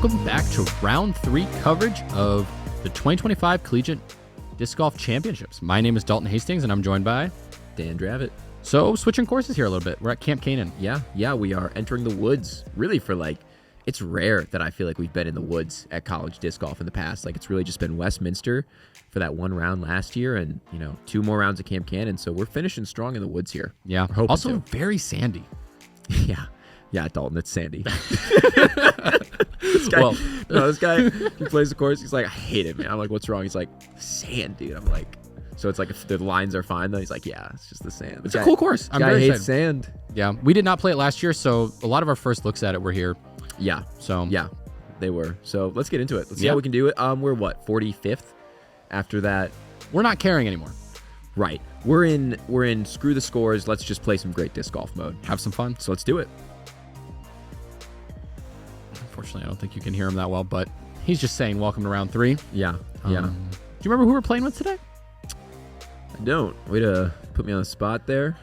welcome back to round 3 coverage of the 2025 Collegiate Disc Golf Championships. My name is Dalton Hastings, and I'm joined by Dan Dravitt. So, switching courses here a little bit. We're at Camp Canaan. Yeah, we are entering the woods. Really, it's rare that I feel like we've been in the woods at college disc golf in the past. Like, it's really just been Westminster for that one round last year, and 2 more rounds at Camp Canaan. So we're finishing strong in the woods here. Yeah. Also, very sandy. Yeah, Dalton, it's sandy. This guy, he plays the course. He's like, I hate it, man. I'm like, what's wrong? He's like, sand, dude. I'm like, so it's like if the lines are fine, though. He's like, yeah, it's just the sand. It's a cool course. I'm very hates excited. Sand. Yeah, we did not play it last year, so a lot of our first looks at it were here. Yeah. So yeah, they were. So let's get into it. Let's see how we can do it. We're what, 45th? After that, we're not caring anymore. Right. We're in screw the scores. Let's just play some great disc golf mode. Have some fun. So let's do it. Unfortunately, I don't think you can hear him that well, but he's just saying welcome to round 3. Yeah. Do you remember who we're playing with today? I don't. Way to put me on the spot there.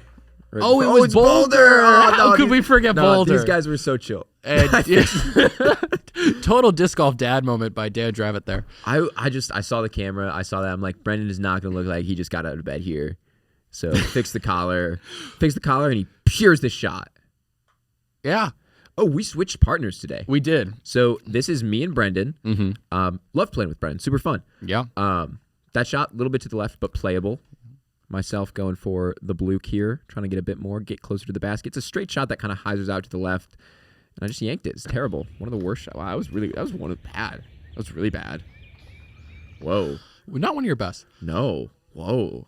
It was Boulder. How could we forget Boulder? These guys were so chill. Total disc golf dad moment by Dan Dravitt there. I saw the camera. I saw that. I'm like, Brendan is not going to look like he just got out of bed here. So fix the collar, and he peers the shot. Yeah. Oh, we switched partners today. We did. So this is me and Brendan. Mm-hmm. Love playing with Brendan. Super fun. Yeah. That shot, a little bit to the left, but playable. Myself going for the blue here, trying to get a bit more, get closer to the basket. It's a straight shot that kind of hyzers out to the left, and I just yanked it. It's terrible. One of the worst shots. Wow, that was really bad. Whoa. Not one of your best. No. Whoa.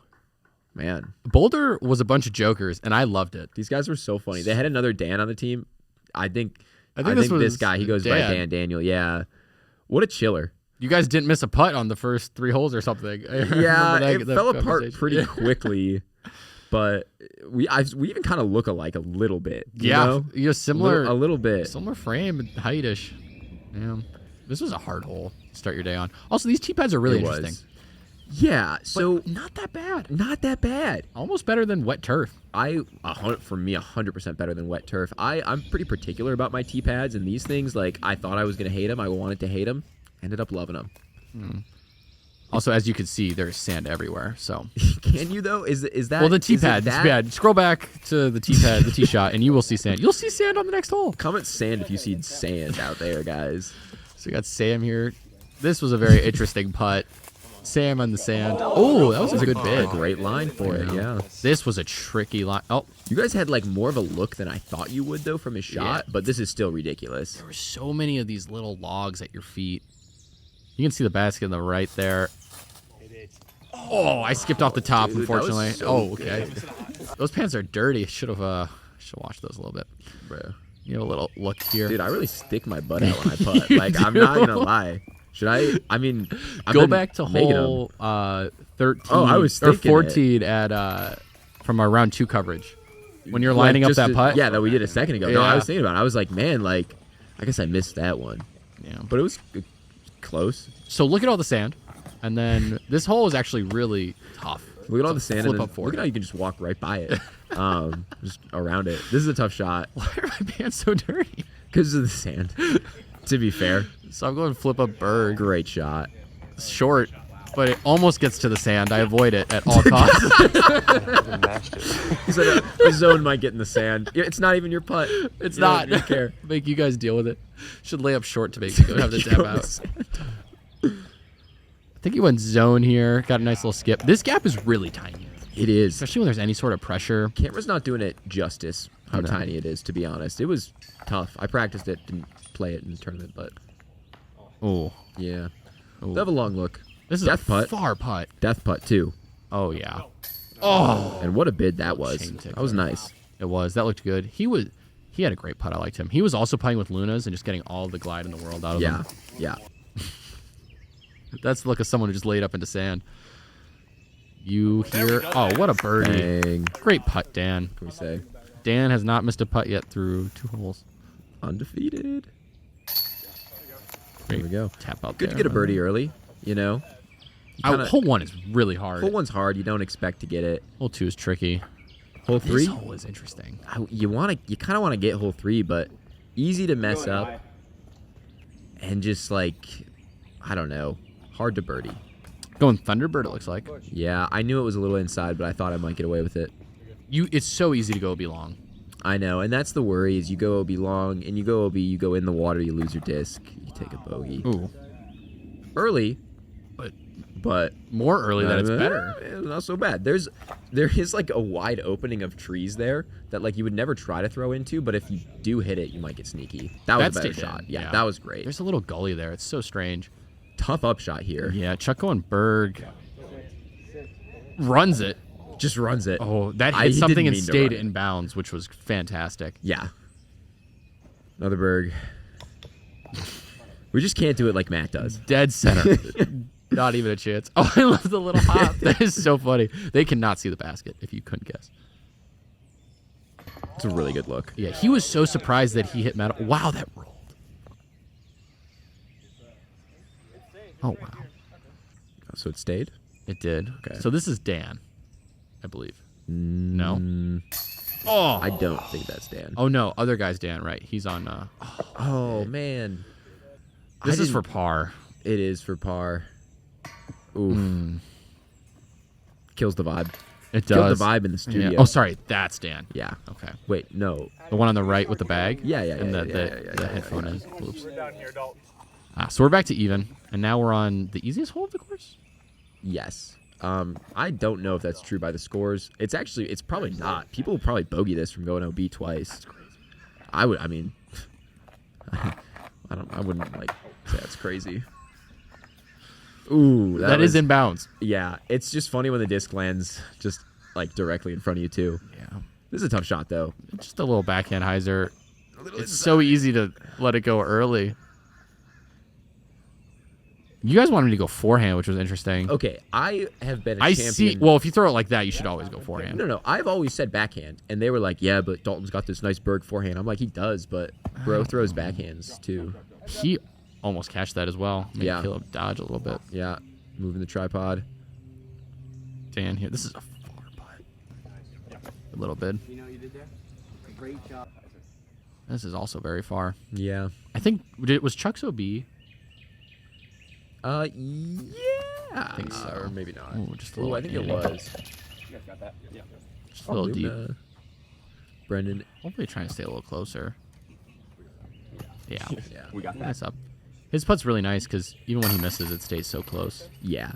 Man. Boulder was a bunch of jokers, and I loved it. These guys were so funny. They had another Dan on the team. I think this guy, he goes by Dan Daniel. Yeah. What a chiller. You guys didn't miss a putt on the first 3 holes or something. Yeah, it fell apart pretty quickly, but we even kind of look alike a little bit. You're similar. A little bit. Similar frame and height-ish. Yeah. This was a hard hole to start your day on. Also, these tee pads are really interesting. Yeah, so but not that bad. Not that bad. Almost better than wet turf. For me, 100% better than wet turf. I'm pretty particular about my tee pads, and these things, like, I thought I was going to hate them. I wanted to hate them. Ended up loving them. Also, as you can see, there's sand everywhere. So can you though? Is that well? The tee pad is bad. Scroll back to the tee pad, the tee shot, and you will see sand. You'll see sand on the next hole. Comment sand if you see sand out there, guys. So we got Sam here. This was a very interesting putt. Sam on the sand. Oh, that was a good bid. A great line for it. Yeah. This was a tricky line. Oh, you guys had like more of a look than I thought you would though from his shot, but this is still ridiculous. There were so many of these little logs at your feet. You can see the basket on the right there. Oh, I skipped off the top, dude, unfortunately. Okay. Those pants are dirty. Should have washed those a little bit. Bro. You have a little look here. Dude, I really stick my butt out when I putt. Like, I'm not going to lie. Should I? I mean, go back to hole 13 I was or 14 at from our round 2 coverage. When you're lining up that putt? Yeah, that we did a second ago. Yeah. No, I was thinking about it. I was like, man, like, I guess I missed that one. Yeah. But it was close. So look at all the sand. And then this hole is actually really tough. Look at all the sand. Flip up forward. Look at how you can just walk right by it. Just around it. This is a tough shot. Why are my pants so dirty? Because of the sand. To be fair. So I'm going flip up bird. Great shot. Short, but it almost gets to the sand. I avoid it at all costs. He said a zone might get in the sand. It's not even your putt. It's not. You don't care. Make you guys deal with it. Should lay up short to make you go have the tap out. I think he went zone here. Got a nice little skip. This gap is really tiny. It is. Especially when there's any sort of pressure. Camera's not doing it justice, how tiny it is, to be honest. It was tough. I practiced it, didn't play it in the tournament, but... Oh. Yeah. They have a long look. This is Death putt. Far putt. Death putt, too. Oh, yeah. Oh. And what a bid that was. That was nice. It was. That looked good. He had a great putt. I liked him. He was also playing with Lunas and just getting all the glide in the world out of them. Yeah. That's the look of someone who just laid up into sand. You hear... Oh, what a birdie. Dang. Great putt, Dan. What can we say? Dan has not missed a putt yet through 2 holes. Undefeated. There we go. Tap out Good to get a birdie early, Hole 1 is really hard. Hole 1's hard. You don't expect to get it. Hole 2 is tricky. Hole 3? This hole is interesting. You kind of want to get hole 3, but easy to mess up. and just like, I don't know, hard to birdie. Going Thunderbird, it looks like. Yeah, I knew it was a little inside, but I thought I might get away with it. It's so easy to go OB long. I know, and that's the worry is you go OB long, and you go OB, you go in the water, you lose your disc, you take a bogey. Ooh. Early, but more early that it's better. Not so bad. There is like a wide opening of trees there that like you would never try to throw into, but if you do hit it, you might get sneaky. That was a better shot. Yeah, that was great. There's a little gully there. It's so strange. Tough upshot here. Yeah, Chuck going Berg. Runs it. Just runs it. Oh, that hit something and stayed in bounds, which was fantastic. Yeah. Another Berg. We just can't do it like Matt does. Dead center. Not even a chance. Oh, I love the little hop. That is so funny. They cannot see the basket, if you couldn't guess. It's a really good look. Yeah, he was so surprised that he hit metal. Wow, that rolled. Oh, wow. So it stayed? It did. Okay. So this is Dan, I believe. No? Oh! I don't think that's Dan. Oh, no. Other guy's Dan, right? He's on... oh, man. This is for par. It is for par. Oof. Kills the vibe. It does. Killed the vibe in the studio. Yeah. Oh, sorry. That's Dan. Yeah. Okay. Wait, no. The one on the right with the bag? Yeah. And the Yeah, headphone is. Oops. So we're back to even, and now we're on the easiest hole of the course? Yes. I don't know if that's true by the scores. It's probably not. People will probably bogey this from going OB twice. That's crazy. I wouldn't like say that's crazy. Ooh, that is in bounds. Yeah, it's just funny when the disc lands just like directly in front of you too. Yeah. This is a tough shot though. Just a little backhand hyzer. It's so easy to let it go early. You guys wanted me to go forehand, which was interesting. Okay, I have been a champion. see. Well, if you throw it like that, you should always go forehand. No, I've always said backhand, and they were like, "Yeah, but Dalton's got this nice Berg forehand." I'm like, "He does, but bro throws backhands too." He almost catched that as well. Maybe Caleb dodge a little bit. Yeah, moving the tripod. Dan here. This is a far putt. A little bit. You know what you did there? Great job. This is also very far. Yeah. I think was Chuck's OB. Yeah. I think so. Or maybe not. Ooh, just a little. I think it was. You guys got that? Yeah. Just a little deep. Brendan. Hopefully trying to stay a little closer. Yeah. Yeah. We got that. That's up. His putt's really nice because even when he misses, it stays so close. Yeah.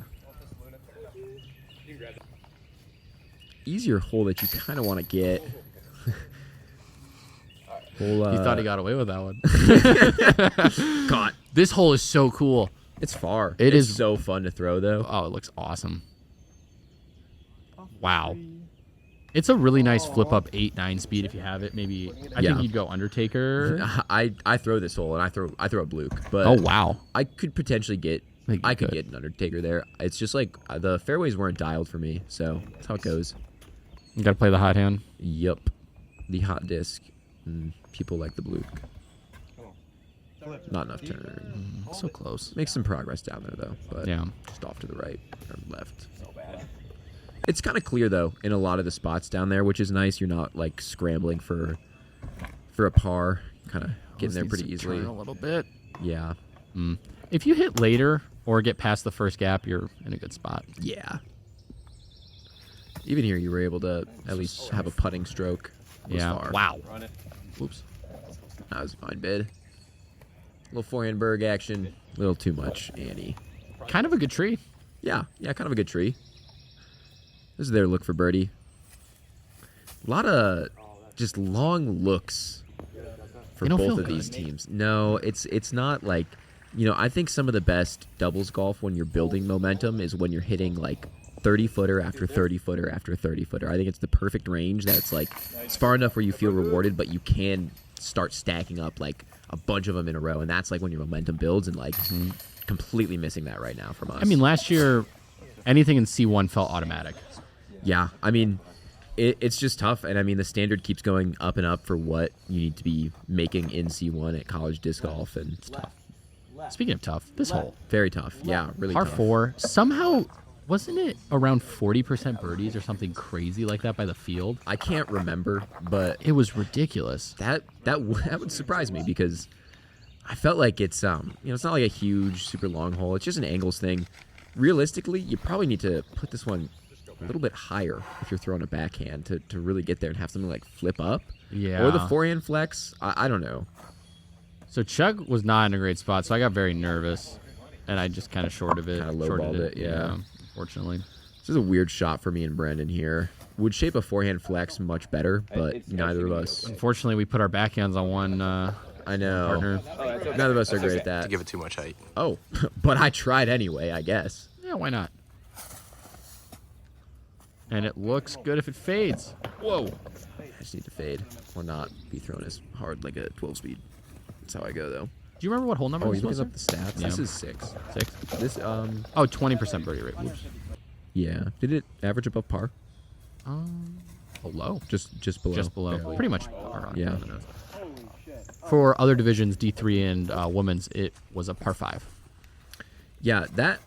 Easier hole that you kind of want to get. He thought he got away with that one. God. This hole is so cool. It's far. It it's is so fun to throw, though. Oh, it looks awesome. Wow. It's a really nice flip up 8-9 speed if you have it. Maybe I think you'd go Undertaker. I throw this hole and I throw a Bluke, but oh wow. I could potentially get I could get an Undertaker there. It's just like the fairways weren't dialed for me, so that's how it goes. You got to play the hot hand. Yup. The hot disc. People like the Bluke. Not enough turn. So close. Makes some progress down there though, but Yeah. just off to the right or left. It's kind of clear though in a lot of the spots down there, which is nice. You're not like scrambling for a par, kind of getting there pretty easily. Turn a little bit. Yeah. If you hit later or get past the first gap, you're in a good spot. Yeah. Even here, you were able to at least have a putting stroke. It was far. Wow. Oops. That was a fine bid. Little forehand Berg action. A little too much, Annie. Kind of a good tree. Yeah, kind of a good tree. This is their look for birdie. A lot of just long looks for They don't both feel of these good. teams. No, it's not like, I think some of the best doubles golf when you're building momentum is when you're hitting like 30-footer after 30-footer after 30-footer. I think it's the perfect range that it's far enough where you feel rewarded, but you can start stacking up like a bunch of them in a row, and that's like when your momentum builds, and like completely missing that right now from us. I mean, last year, anything in C1 felt automatic. Yeah, I mean, it's just tough, and I mean the standard keeps going up and up for what you need to be making in C1 at college disc golf, and It's tough. Speaking of tough, this hole, very tough. Yeah, really par tough. 4, somehow, wasn't it around 40% birdies or something crazy like that by the field? I can't remember, but It was ridiculous. that would surprise me because I felt like it's it's not like a huge, super long hole. It's just an angles thing. Realistically, you probably need to put this one a little bit higher if you're throwing a backhand to really get there and have something like flip up. Yeah. Or the forehand flex. I don't know. So Chuck was not in a great spot, so I got very nervous, and I just kind of shorted it. Kinda lowballed it, yeah. Unfortunately. This is a weird shot for me and Brendan here. Would shape a forehand flex much better, but neither of us. Unfortunately, we put our backhands on one I know. partner. None of us are great at that. To give it too much height. Oh, but I tried anyway, I guess. Yeah, why not? And it looks good if it fades. Whoa. I just need to fade or not be thrown as hard like a 12 speed. That's how I go, though. Do you remember what hole number Oh, this you was? looking up the stats? Yeah. This is 6. 6? This, Oh, 20% birdie rate. Oops. yeah. Did it average above par? Below. Just below. Just below. Barely. Pretty much par on Yeah. the nose. For other divisions, D3 and women's, it was a par 5. Yeah, that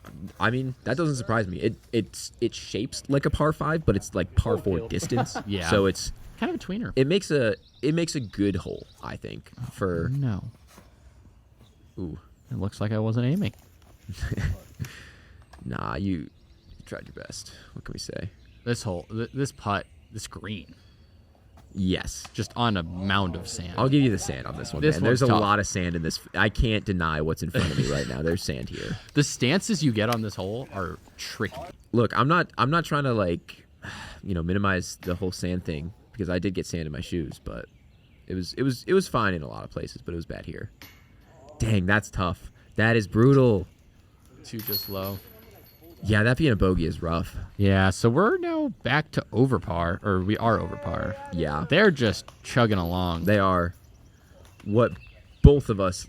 doesn't surprise me. It shapes like a par 5, but it's like par 4 distance. Yeah. So it's Kind of a tweener. it makes a good hole, I think, for No. ooh. It looks like I wasn't aiming. Nah, you tried your best. What can we say? This hole, this putt, this green, Yes. just on a mound of sand. I'll give you the sand on this one, This man. There's a one's tough. lot of sand in this. I can't deny what's in front of me right now. There's sand here. The stances you get on this hole are tricky. Look, I'm not trying to like, minimize the whole sand thing because I did get sand in my shoes, but it was fine in a lot of places, but it was bad here. Dang, that's tough. That is brutal. Too just low. Yeah, that being a bogey is rough. Yeah, so we're now back to over par, or we are over par. Yeah, They're just chugging along. they are. What both of us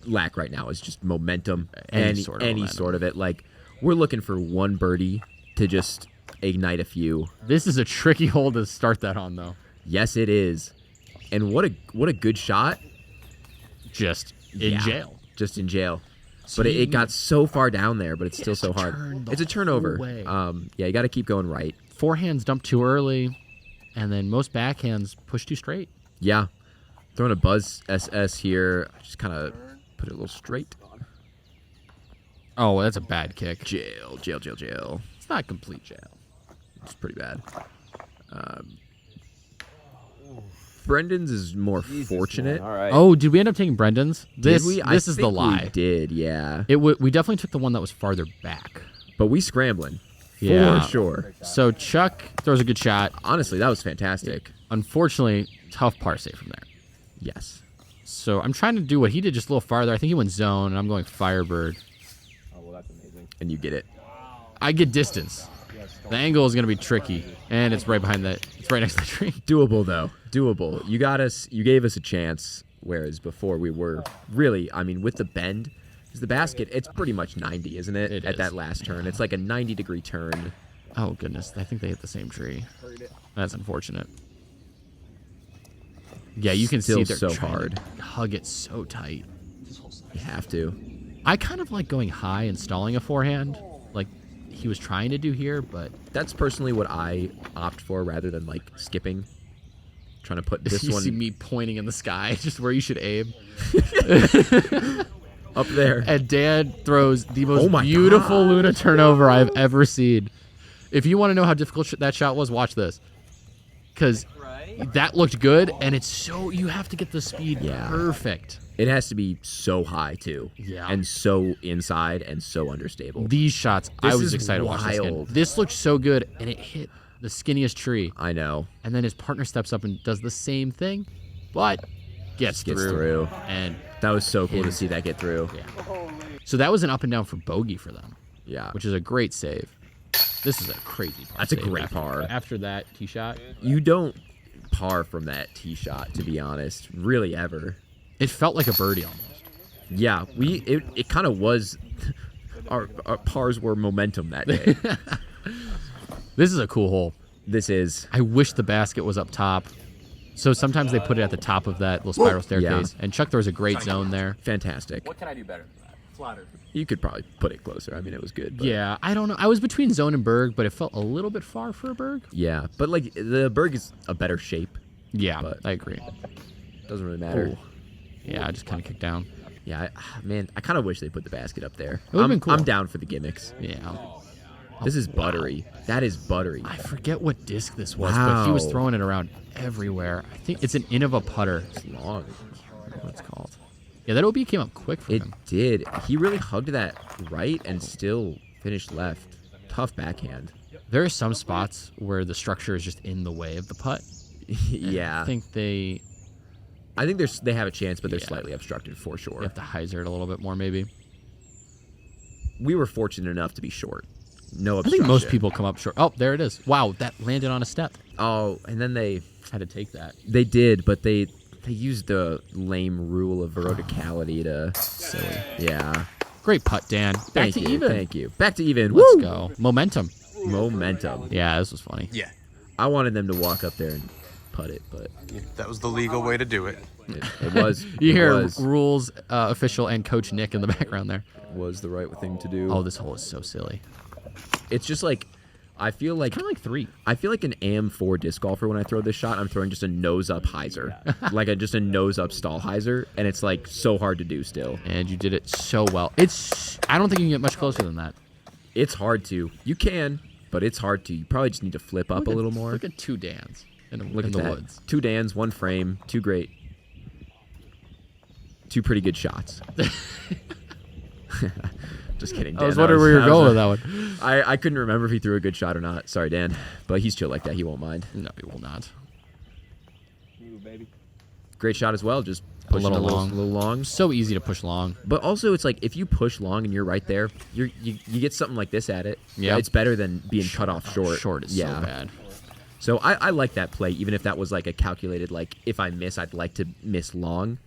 lack right now is just momentum. Any sort of momentum. sort of it. Like, we're looking for one birdie to just ignite a few. This is a tricky hole to start that on, though. Yes, it is. And what a good shot. Just in Yeah, jail. Just in jail. But it got so far down there, but it's still so hard. turn the It's a turnover. whole way. Yeah, you got to keep going right. Forehands dump too early, and then most backhands push too straight. Yeah. Throwing a buzz SS here. Just kind of put it a little straight. Oh, well, that's a bad kick. Jail. It's not complete jail. It's pretty bad. Brendan's is more fortunate. All right. Oh, did we end up taking Brendan's? Did we? This is the think lie. We did, yeah. We definitely took the one that was farther back. But we scrambling. Yeah. For sure. So Chuck throws a good shot. Honestly, that was fantastic. Unfortunately, tough par save from there. Yes. So I'm trying to do what he did, just a little farther. I think he went zone, and I'm going Firebird. Oh, well, that's amazing. And you get it. I get distance. The angle is going to be tricky, and it's right behind that. It's right next to the tree. Doable, though. Doable. You got us. You gave us a chance, whereas before we were really, with the bend, because the basket, it's pretty much 90, isn't it? It At is. that last turn. It's like a 90-degree turn. Oh, goodness. I think they hit the same tree. That's unfortunate. Yeah, you can Still see they're so trying hard. to hug it so tight. You have to. I kind of like going high and stalling a forehand, like he was trying to do here, but That's personally what I opt for rather than, like, skipping. Trying to put this you one see me pointing in the sky, just where you should aim. up there. And Dan throws the most Oh my beautiful God. Luna turnover I've ever seen. If you want to know how difficult that shot was, watch this. Because that looked good, and it's so, you have to get the speed Yeah. perfect. It has to be so high, too. Yeah. And so inside and so understable. These shots, I This was is excited to watch this again. wild. This looked so good, and it hit the skinniest tree. I know. And then his partner steps up and does the same thing, but gets through. And That was so cool to see that get through. yeah. So that was an up and down for bogey for them, Yeah. which is a great save. This is a crazy par. That's a save great after, par. After that tee shot, You don't par from that tee shot, to be honest. Really, ever. it felt like a birdie almost. Yeah, it kind of was. Our pars were momentum that day. This is a cool hole. This is. I wish the basket was up top. So sometimes they put it at the top of that little spiral staircase. And Chuck throws a great zone there. Fantastic. What can I do better than that? Flatter. You could probably put it closer. It was good. But Yeah, I don't know. I was between zone and berg, but it felt a little bit far for a berg. Yeah, but like the berg is a better shape. Yeah, But- I agree. Doesn't really matter. Ooh. Yeah, I just kind of kicked down. Yeah, man, I kind of wish they put the basket up there. It would've been cool. I'm down for the gimmicks. Yeah. This is buttery. That is buttery. I forget what disc this was, but he was Wow. throwing it around everywhere. I think it's an Innova putter. It's long. I don't know what it's called. Yeah, that OB came up quick for It him. did. He really hugged that right and still finished left. Tough backhand. There are some spots where the structure is just in the way of the putt. Yeah. I think they they have a chance, but they're Yeah. slightly obstructed for sure. have to hyzer it a little bit more, maybe. We were fortunate enough to be short. No I obstruction. think most people come up short. Oh, there it is. Wow, that landed on a step. Oh, and then they Had to take that. did, but they used the lame rule of verticality to. Silly. Yeah. Great putt, Dan. Back Thank to you. even. Thank you. Back to even. Let's Woo! go. Momentum. Momentum. Yeah, this was funny. Yeah, I wanted them to walk up there and putt it, but that was the legal way to do it. it was. You it hear was, rules official and Coach Nick in the background there. was the right thing to do. Oh, this hole is so silly. It's just like I feel like Kind of like 3. I feel like an AM4 disc golfer when I throw this shot. I'm throwing just a nose up hyzer, like just a nose up stall hyzer, and it's like so hard to do still. And you did it so well. I don't think you can get much closer than that. It's hard to. You can, but it's hard to. You probably just need to flip up a little more. Look at 2 Dans in Look the at that. woods. 2 Dans, 1 frame, 2 great, 2 pretty good shots. Just kidding, Dan. I was wondering where you're going with that one. I couldn't remember if he threw a good shot or not. Sorry, Dan. But he's chill like that. He won't mind. No, he will not. Move, baby. Great shot as well. Just pushing little a long. little long. So easy to push long. But also, it's like if you push long and you're right there, you get something like this at it. Yeah. It's better than being cut off short. Short is yeah. so bad. So I like that play, even if that was like a calculated, like if I miss, I'd like to miss long.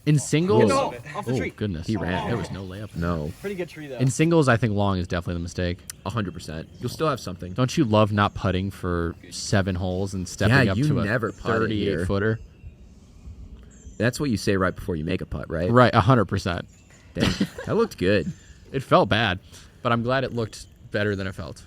In singles, Whoa. Off the oh tree. goodness, He ran. There was no layup. No, Pretty good tree, though. In singles, I think long is definitely the mistake. 100%. You'll still have something. Don't you love not putting for 7 holes and stepping Yeah, up you to a never putt it here. 38-footer? That's what you say right before you make a putt, right? Right, 100%. Dang, that looked good. It felt bad, but I'm glad it looked better than it felt.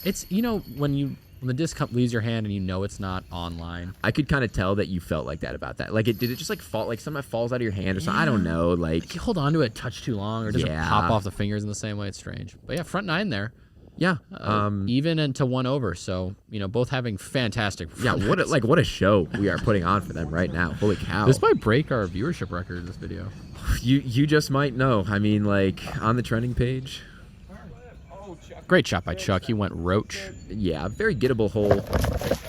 It's, when the disc leaves your hand and you know it's not online. I could kind of tell that you felt like that about that. Like, did it just like fall? Like, something falls out of your hand or something? I don't know. Like, You hold on to it a touch too long, or does it Yeah. pop off the fingers in the same way? It's strange. But yeah, front 9 there. yeah, Even into 1 over. So, both having fantastic yeah. What a show we are putting on for them right now. Holy cow! This might break our viewership record, this video. You just might know. I mean, like on the trending page. Great shot by Chuck. He went roach. Yeah, very gettable hole.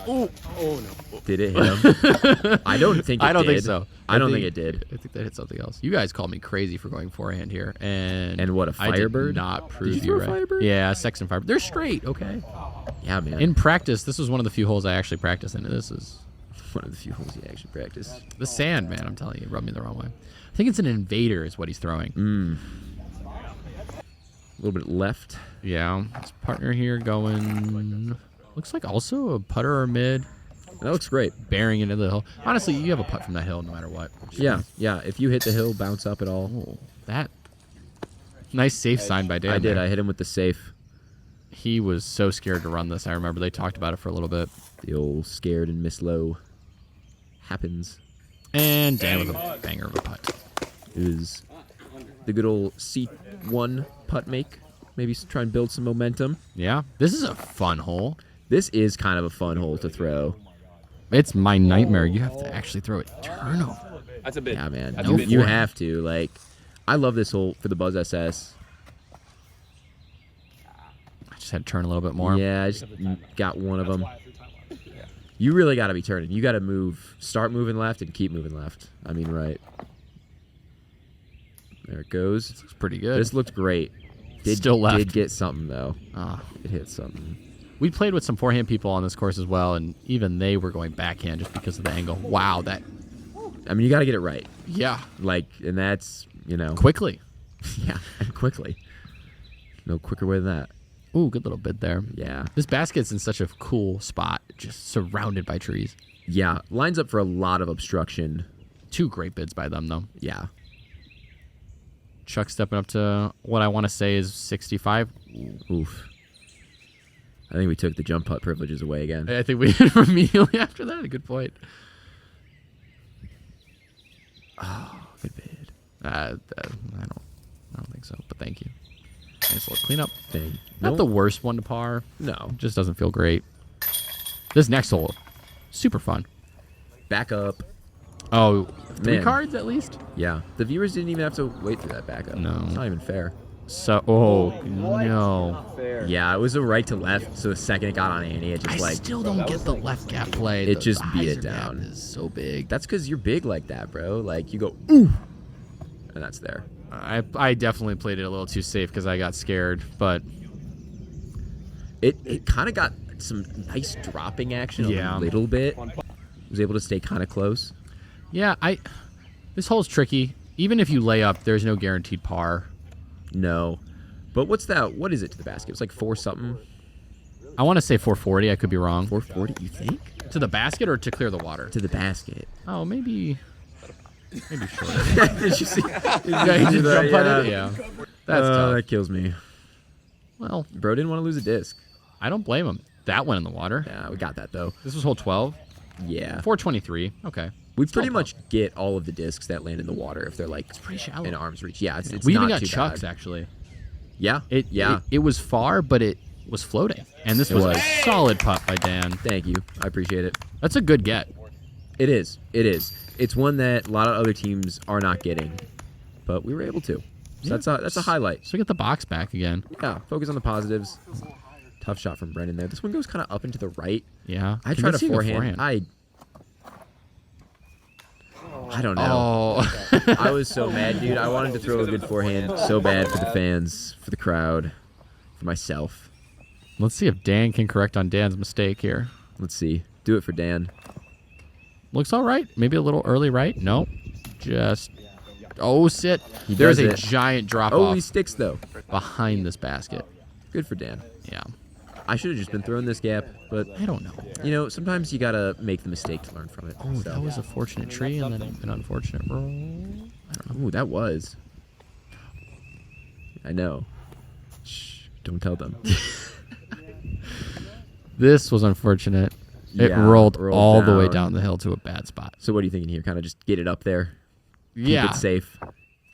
Oh, no. Did it hit him? I don't think. I don't think did. so. I don't think it did. I think that hit something else. You guys called me crazy for going forehand here, and what, a I did Firebird? not prove Did you throw a right. Firebird? Yeah, Sex and Firebird. They're straight. Okay. Yeah, man. In practice, this was one of the few holes I actually practiced in. This is one of the few holes you actually practice. the sand, man. I'm telling you, rubbed me the wrong way. I think it's an invader, is what he's throwing. A little bit left. Yeah, his partner here going. Looks like also a putter or mid, That looks great. bearing into the hill. Honestly, you have a putt from that hill no matter what. Yeah, yeah. If you hit the hill, bounce up at all. Oh, that nice safe sign by Dan. I did. there. I hit him with the safe. He was so scared to run this. I remember they talked about it for a little bit. The old scared and miss low happens. And Dan with a banger of a putt. Is the good old C1 putt make. Maybe try and build some momentum. Yeah, this is a fun hole. This is kind of a fun hole to throw. It's my nightmare. You have to actually throw it turnover. That's a bit. Yeah, man. That's You, a bit. you have to. Like, I love this hole for the Buzz SS. I just had to turn a little bit more. Yeah, I just got one of them. You really got to be turning. You got to move. Start moving left and keep moving left. I mean, right. There it goes. It's pretty good. This looked great. Still left. Did get something, though. Ah. It hit something. We played with some forehand people on this course as well, and even they were going backhand just because of the angle. Wow, that. I mean, you got to get it right. Yeah. Like, and that's, Quickly. yeah, and quickly. No quicker way than that. Ooh, good little bid there. Yeah. This basket's in such a cool spot, just surrounded by trees. Yeah, lines up for a lot of obstruction. 2 great bids by them, though. Yeah. Chuck stepping up to what I want to say is 65. Oof. I think we took the jump putt privileges away again. I think we did immediately after that. A good point. Oh, good bid. I don't think so, but thank you. Nice little cleanup. Thing. Not the worst one to par. No. Just doesn't feel great. This next hole, super fun. Back up. Oh, 3 Man. cards at least? Yeah. The viewers didn't even have to wait for that backup. No. It's not even fair. So, no. Fair. Yeah, it was a right to left, so the second it got on Annie, it just I still don't get the left gap play. It The just beat it hyzer gap down. is so big. That's because you're big like that, bro. Like, you go, ooh, and that's there. I definitely played it a little too safe because I got scared, but It kind of got some nice dropping action Yeah. a little bit. Was able to stay kind of close. yeah, this hole's tricky. Even if you lay up, there's no guaranteed par. No. But what's that? What is it to the basket? It's like 4 something. I want to say 440. I could be wrong. 440, you think? To the basket or to clear the water? To the basket. Oh, maybe shorter. Did you see? Yeah, he just jump putted? Yeah. That's tough. That kills me. Well, Bro didn't want to lose a disc. I don't blame him. That went in the water. Yeah, we got that though. This was hole 12. Yeah. 423. Okay. We Still pretty tough. much get all of the discs that land in the water if they're like Pretty shallow. in arm's reach. Yeah, it's We not even got too chucks, bad. actually. Yeah. Yeah. It was far, but it was floating. And this It was was. a solid putt by Dan. Thank you. I appreciate it. That's a good get. It is. It is. It's one that a lot of other teams are not getting, but we were able to. So that's a highlight. So get the box back again. Yeah. Focus on the positives. Tough shot from Brendan there. This one goes kind of up and to the right. Yeah. I tried a Convincing forehand. I don't know. Oh. I was so mad, dude. I wanted to throw a good forehand so bad for the fans, for the crowd, for myself. Let's see if Dan can correct on Dan's mistake here. Let's see. Do it for Dan. Looks all right. Maybe a little early right. No. Just. Oh, sit. He There's does a it. giant drop Oh, off he sticks though. behind this basket. Good for Dan. Yeah. I should have just been throwing this gap, but I don't know. you know, sometimes you gotta make the mistake to learn from it. Oh, So- that was a fortunate tree and then an unfortunate roll. I don't know. Ooh, that was. I know. Shh, don't tell them. This was unfortunate. It Yeah, rolled rolled all the way down. down the hill to a bad spot. So what are you thinking here? Kind of just get it up there. Yeah. Keep it safe.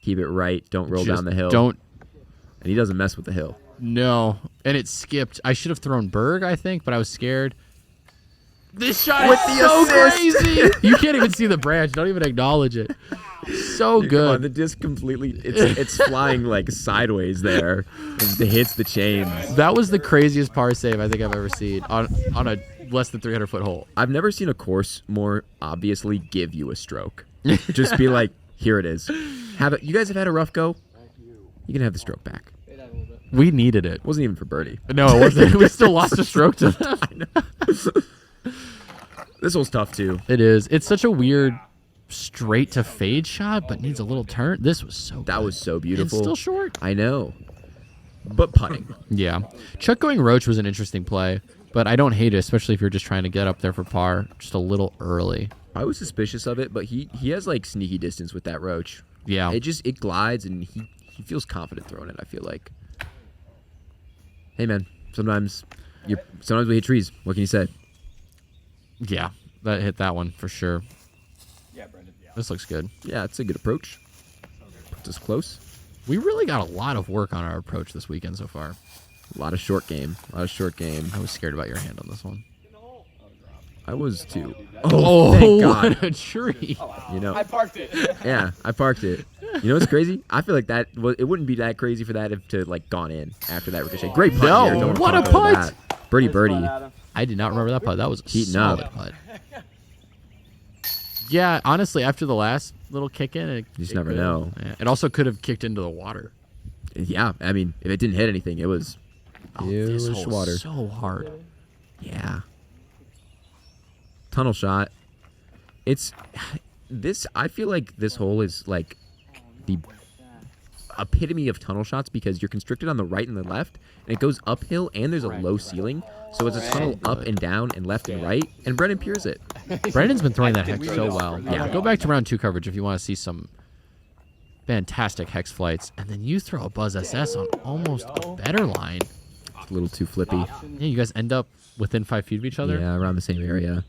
Keep it right. Don't roll Just down the hill. Don't. And he doesn't mess with the hill. No. And it skipped. I should have thrown Berg, I think, but I was scared. This shot With is the so assist. crazy. You can't even see the branch. Don't even acknowledge it. So Dude, come on, the good. disc completely. It's flying like sideways there. It hits the chains. That was the craziest par save I think I've ever seen on a less than 300-foot hole. I've never seen a course more obviously give you a stroke. Just be like, here it is. Have it. You guys have had a rough go. You can have the stroke back. We needed it. Wasn't even for birdie. No, it wasn't. We still lost a stroke to them. This one's tough too. It is. It's such a weird straight to fade shot, but needs a little turn. This was so That good. was so And beautiful. still short. I know. But putting. Yeah. Chuck going roach was an interesting play, but I don't hate it, especially if you're just trying to get up there for par just a little early. I was suspicious of it, but he has like sneaky distance with that roach. Yeah. It glides and he feels confident throwing it, I feel like. Hey man, sometimes we hit trees. What can you say? Yeah. That hit that one for sure. Yeah, Brendan. Yeah. This looks good. Yeah, it's a good approach. Puts us close. We really got a lot of work on our approach this weekend so far. A lot of short game. I was scared about your hand on this one. I was too. Oh, thank God. what a tree. You know, I parked it. yeah, I parked it. You know what's crazy? I feel like it wouldn't be that crazy for that if to like gone in after that ricochet. Great putt No, here. Don't what a talk about putt. that. Birdie. I did not remember that putt. That was a Heating solid up. putt. Yeah, honestly, after the last little kick in, You just never know. Yeah, it also could have kicked into the water. Yeah, I mean, if it didn't hit anything, it was. Oh, it this was hole water. is so hard. Yeah. Tunnel shot. It's this. I feel like this hole is like the epitome of tunnel shots because you're constricted on the right and the left, and it goes uphill, and there's a low ceiling, so it's a tunnel up and down and left and right. And Brendan peers it. Brandon's been throwing that hex so well. Yeah. Go back to round 2 coverage if you want to see some fantastic hex flights, and then you throw a Buzz SS on almost a better line. It's a little too flippy. Yeah, you guys end up within 5 feet of each other. Yeah, around the same area.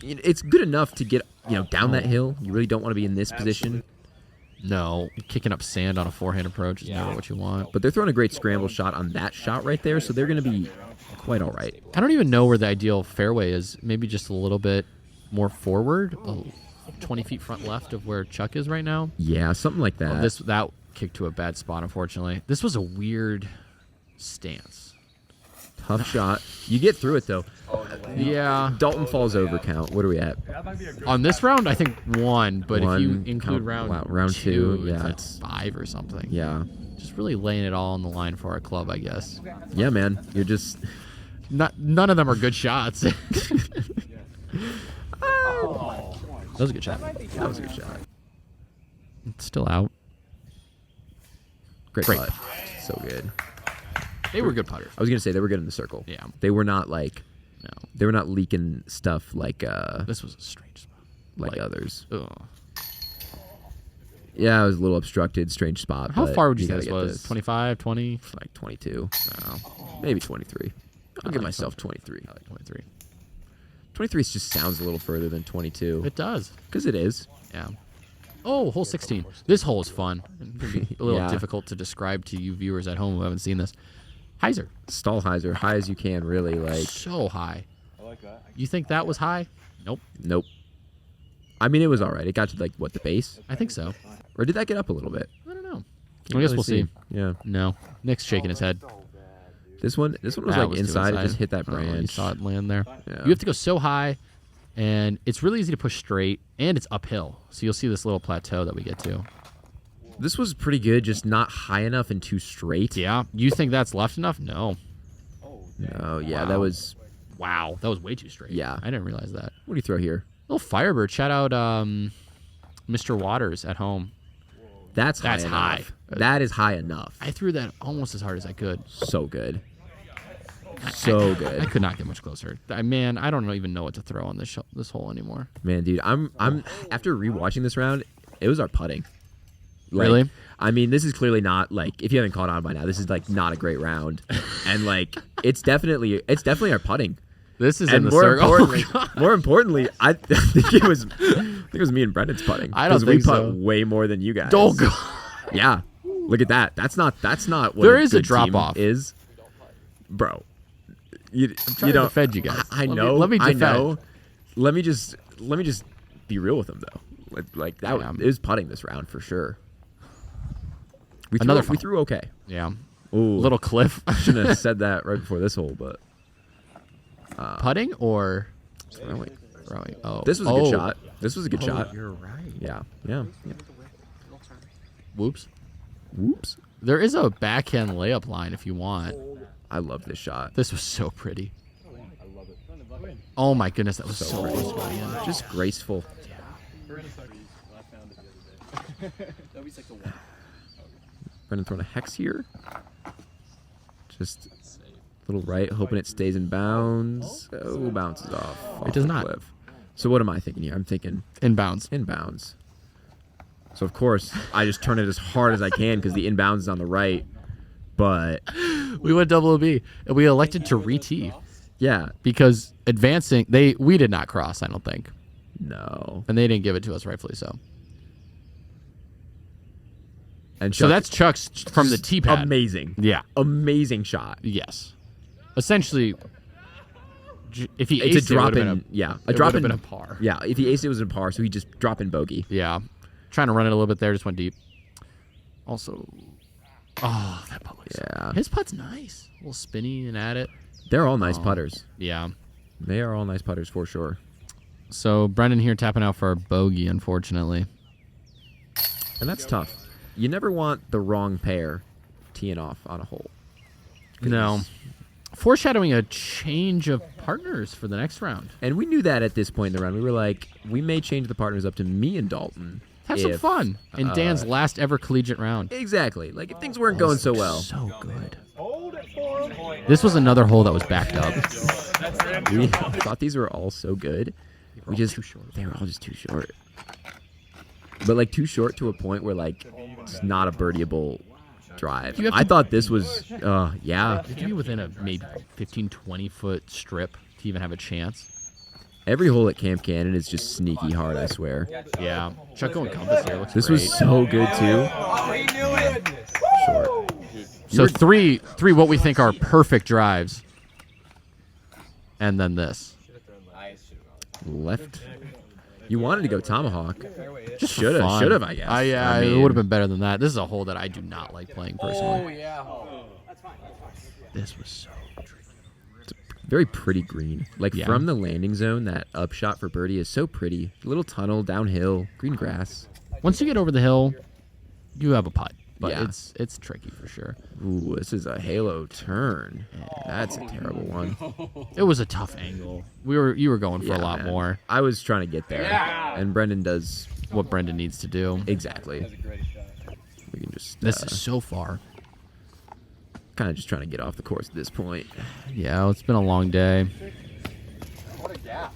It's good enough to get down that hill. You really don't want to be in this position, No, kicking up sand on a forehand approach is never what you want. But they're throwing a great scramble shot on that shot right there, so they're going to be quite all right. I don't even know where the ideal fairway is. Maybe just a little bit more forward, 20 feet front left of where Chuck is right now. Yeah, something like that. That kicked to a bad spot, unfortunately. This was a weird stance. Tough shot. You get through it, though. Yeah. Dalton falls over count. What are we at? On this round, I think 1, but if you One, include count- round two, yeah, it's 5 or something. Yeah. Just really laying it all on the line for our club, I guess. Yeah, man. You're just... None of them are good shots. That was a good shot. That was a good shot. It's still out. Great Great. putt. So good. They were good putters. I was going to say, they were good in the circle. Yeah. They were not like... No. They were not leaking stuff like This was a strange spot. like others. Ugh. Yeah, it was a little obstructed, strange spot. How but far would you say gotta this get was? 25, 20? Like 22. No. Maybe 23. I'll I give like myself 23. I like 23. 23 just sounds a little further than 22. It does. Because it is. Yeah. Oh, hole 16. This hole is fun. It can be a little Yeah. difficult to describe to you viewers at home who haven't seen this. Heiser. Stallheiser, high as you can, really. Like, So high. I like that. You think that was high? Nope. nope. I mean, it was all right. It got to, like, what, the base? I think so. Or did that get up a little bit? I don't know. Can't I guess really we'll see. Yeah. No. Nick's shaking his head. This one was That like too inside. It just hit that Oh, you branch. saw it land there. Yeah. You have to go so high, and it's really easy to push straight, and it's uphill. So you'll see this little plateau that we get to. This was pretty good, just not high enough and too straight. Yeah. You think that's left enough? No. No, yeah, Wow. that was... Wow. That was way too straight. Yeah. I didn't realize that. What do you throw here? Little Firebird. Shout out Mr. Waters at home. That's That's high high. enough. That is high enough. I threw that almost as hard as I could. So good. So I good. could not get much closer. Man, I don't even know what to throw on this hole anymore. Man, dude, I'm after rewatching this round, it was our putting. Like, Really? I mean, this is clearly not like, if you haven't caught on by now, this is like not a great round. And like it's definitely our putting. This is And in the more circle. importantly, Oh, God. more importantly, I think it was me and Brendan's putting. I don't 'Cause we think putt so. way more than you guys. Oh, God. Yeah. Look at that. That's not what There is a good team drop-off. is. Bro. You trying you to don't defend you guys. I Let me- know. let me I defend. know. Let me just be real with them though. Like that Yeah. it was putting this round for sure. We Another we foul. threw okay. Yeah. Ooh. Little cliff. Shouldn't have said that right before this hole, but Putting or throwing. throwing? Oh. This was a good shot. This was a good shot. You're right. Yeah. Yeah. Whoops. Whoops. There is a backhand layup line if you want. I love this shot. This was so pretty. Oh my goodness, that was so pretty. Just graceful. Brendan throwing a hex here. Just a little right, hoping it stays in bounds. Oh, bounces off. It does the not. cliff. So what am I thinking here? I'm thinking Inbounds. inbounds. So of course I just turn it as hard as I can because the inbounds is on the right. But We went double OB, and we elected to re-tee yeah, because advancing, we did not cross, I don't think, no. and they didn't give it to us, rightfully so. And So Chuck- that's Chuck's from the tee pad. amazing. Yeah. Amazing shot. Yes. Essentially, if he It's a aced it, it drop would've in. been Yeah, it a drop would've in been a par. Yeah, if he aced it, it was a par. So he just drop in bogey. Yeah. Trying to run it a little bit there, just went deep. Also, oh, that putt looks Yeah. his putt's nice. A little spinny and at it. They're all nice putters. Yeah. They are all nice putters for sure. So Brendan here tapping out for a bogey, unfortunately. And that's tough. You never want the wrong pair teeing off on a hole. No. Foreshadowing a change of partners for the next round. And we knew that at this point in the round. We were like, we may change the partners up to me and Dalton. Have some if- fun in Dan's last ever collegiate round. Exactly. Like if things weren't going so well. So good. This was another hole that was backed up. We thought these were all so good. all too short. They were all just too short. But like too short to a point where like it's not a birdieable drive. You have I to- thought this was yeah. You have to be within a maybe 15, 20 foot strip to even have a chance. Every hole at Camp Canaan is just sneaky hard, I swear. Yeah. Chuck going compass here looks This great. was so good, too. Short. So three what we think are perfect drives. And then this. Left. You wanted to go tomahawk. Just Should have, I guess. Yeah, I it mean- would have been better than that. This is a hole that I do not like playing personally. yeah. This was so Very pretty green. Like Yeah. from the landing zone, that upshot for birdie is so pretty. Little tunnel, downhill, green grass. Once you get over the hill, you have a putt. But Yeah. it's tricky for sure. Ooh, this is a halo turn. That's a terrible one. It was a tough angle. You were going for a Yeah, lot man. more. I was trying to get there. And Brendan does What Brendan needs to do. exactly. That's a great shot. We can just This is so far. kind of just trying to get off the course at this point. Yeah, it's been a long day. What a gap.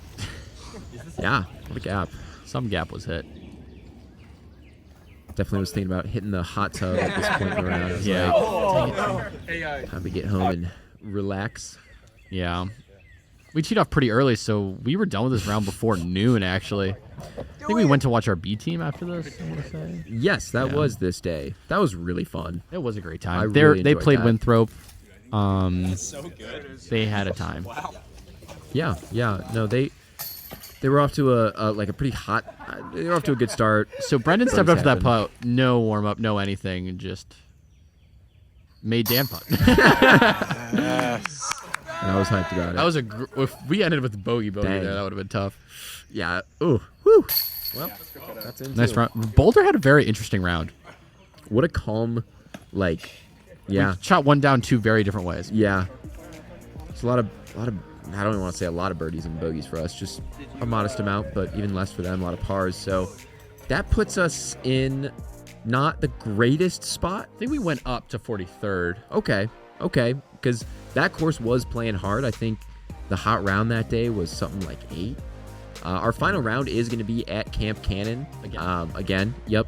Yeah, what a gap. Some gap was hit. Definitely was thinking about hitting the hot tub at this point in the round. I was Yeah. like, time to get home and relax. Yeah. We teed off pretty early, so we were done with this round before noon, actually. I think we went to watch our B team after this, I want to say. Yes, that Yeah. was this day. That was really fun. It was a great I time. really They enjoyed played that. Winthrop. So good. They had a time. Yeah. No, they were off to a pretty hot. They were off to a good start. So Brendan stepped up to that happened. putt, no warm up, no anything, and just made Dan putt. And I was hyped about it. That was if we ended with bogey Dang. there, that would have been tough. Yeah. Ooh. Woo. Well, that's it. Nice round. Boulder had a very interesting round. What a calm, like, yeah, We shot one down two very different ways. yeah. It's a lot of. I don't even want to say a lot of birdies and bogeys for us. Just a modest amount, but even less for them. A lot of pars. So that puts us in not the greatest spot. I think we went up to 43rd. Okay, because that course was playing hard. I think the hot round that day was something like 8. Our final round is going to be at Camp Canaan again. Yep,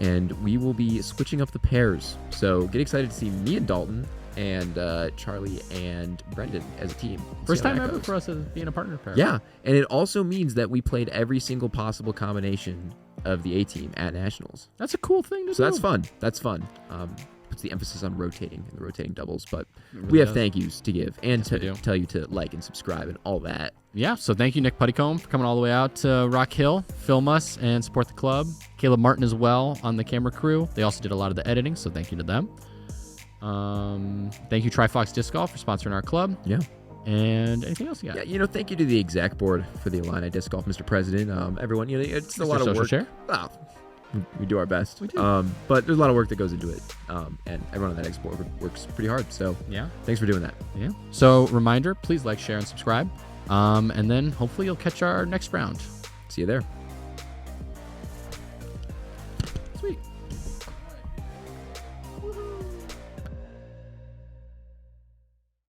and we will be switching up the pairs. So get excited to see me and Dalton and Charlie and Brendan as a team. First See how time that ever goes. for us as being a partner pair. Yeah, and it also means that we played every single possible combination of the A team at Nationals. That's a cool thing to do. So that's fun. That's fun. Puts the emphasis on rotating and the rotating doubles, but really we have does. thank yous to give and we to do. tell you to like and subscribe and all that. Yeah, so thank you, Nick Puttycombe, for coming all the way out to Rock Hill, film us, and support the club. Caleb Martin as well on the camera crew. They also did a lot of the editing, so thank you to them. Thank you, Trifox Disc Golf, for sponsoring our club. Yeah. And anything else you got? Yeah, thank you to the exec board for the Illini Disc Golf, Mr. President. Everyone, it's a Mr. lot of Social work. Share? Well, we do our best. We do. But there's a lot of work that goes into it. And everyone on that exec board works pretty hard. So Yeah. thanks for doing that. Yeah. So, reminder, please like, share, and subscribe. And then hopefully you'll catch our next round. See you there. Sweet.